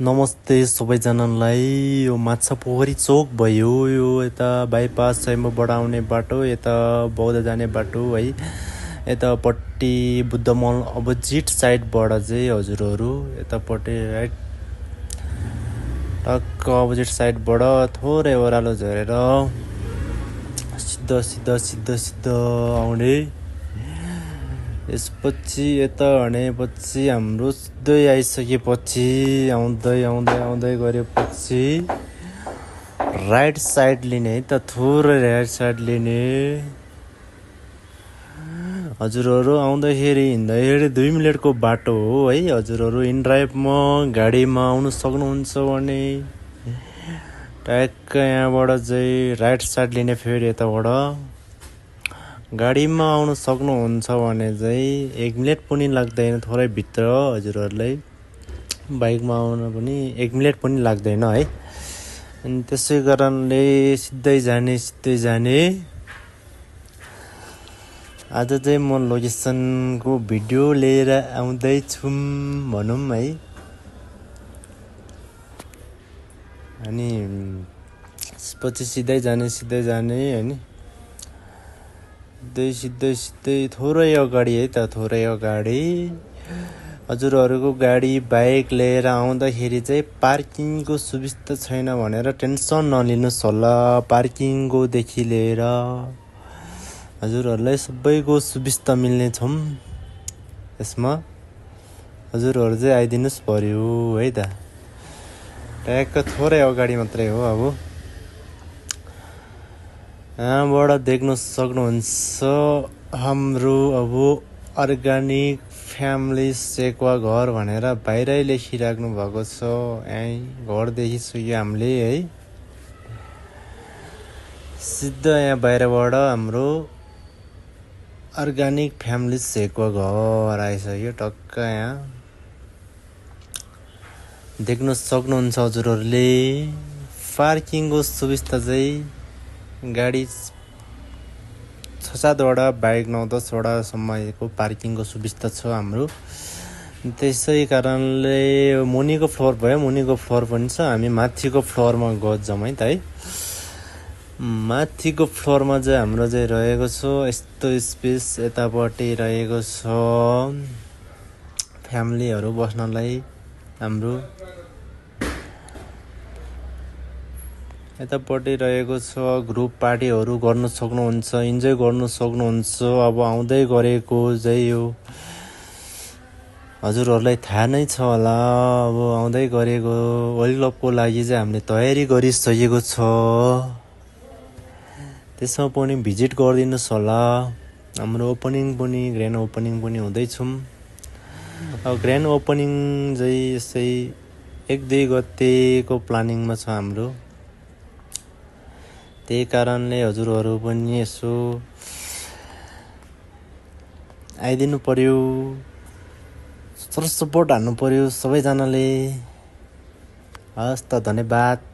नमस्ते सबैजनालाई। यो माछा पोखरी चोक भयो, यो यता बाइपास छैमबाट आउने बाटो, यता बौद्ध जाने बाटो है। यतापट्टि बुद्ध मल अपोजिट साइडबाट चाहिँ हजुरहरू यतापट्टि राइट टक्क अपोजिट साइडबाट थोरै ओह्रालो झरेर सिधा सिधा सिधा सिधा आउने। यसपछि यता हनेपछि हाम्रो सिधै आइसकेपछि आउँदै आउँदै आउँदै गरेपछि राइट साइड लिने है त, थोरै राइट साइड लिने। हजुरहरू आउँदाखेरि हिँड्दाखेरि 2 मिनटको बाटो हो है। हजुरहरू इन ड्राइभमा गाडीमा आउनु सक्नुहुन्छ भने ट्याक्क यहाँबाट चाहिँ राइट साइड लिने। फेरि यताबाट गाडीमा आउनु सक्नुहुन्छ भने चाहिँ 1 मिनट पनि लाग्दैन, थोरै भित्र हजुरहरूलाई। बाइकमा आउन पनि 1 मिनट पनि लाग्दैन है। अनि त्यसै कारणले सिधै जाने। आज चाहिँ म लोकेसनको भिडियो लिएर आउँदैछु भनौँ है। अनि त्यसपछि सिधै जाने हैन। सिधै थोरै अगाडि है त, थोरै अगाडि हजुरहरूको गाडी बाइक लिएर आउँदाखेरि चाहिँ पार्किङको सुविस्ता छैन भनेर टेन्सन नलिनुहोस् होला। पार्किङकोदेखि लिएर हजुरहरूलाई सबैको सुविस्ता मिल्ने छौँ यसमा। हजुरहरू चाहिँ आइदिनुहोस् पर्यो है त। ट्याक्क थोरै अगाडि मात्रै हो। अब यहाँबाट देख्न सक्नुहुन्छ हाम्रो अब अर्ग्यानिक फ्यामिली सेक्वा घर भनेर बाहिरै लेखिराख्नु भएको छ। यहीँ घर देखिसक्यो हामीले है। सिधा यहाँ बाहिरबाट हाम्रो अर्ग्यानिक फ्यामिली सेक्वा घर आइसक्यो। टक्क यहाँ देख्न सक्नुहुन्छ हजुरहरूले। पार्किङको सुविस्ता चाहिँ गाडी 6-7वटा बाइक 9-10वटासम्मको पार्किङको सुविस्ता छ हाम्रो। त्यसै कारणले मुनिको फ्लोर भयो, मुनिको फ्लोर पनि छ। हामी माथिको फ्लोरमा जाउँ है त है। माथिको फ्लोरमा चाहिँ हाम्रो चाहिँ रहेको छ यस्तो स्पेस। यतापट्टि रहेको छ फ्यामिलीहरू बस्नलाई हाम्रो। यतापट्टि रहेको छ ग्रुप पार्टीहरू गर्न सक्नुहुन्छ, इन्जोय गर्न सक्नुहुन्छ। अब आउँदै गरेको चाहिँ यो हजुरहरूलाई थाहा नै छ होला। अब आउँदै गरेको वर्ल्ड कपको लागि चाहिँ हामीले तयारी गरिसकेको छ। त्यसमा पनि भिजिट गरिदिनुहोस् होला। हाम्रो ग्र्यान्ड ओपनिङ पनि हुँदैछौँ। अब ग्र्यान्ड ओपनिङ चाहिँ यसै 1-2 गतेको प्लानिङमा छ हाम्रो। त्यही कारणले हजुरहरू पनि यसो आइदिनु पर्यो, सपोर्ट हान्नु पर्यो सबैजनाले। हस् त, धन्यवाद।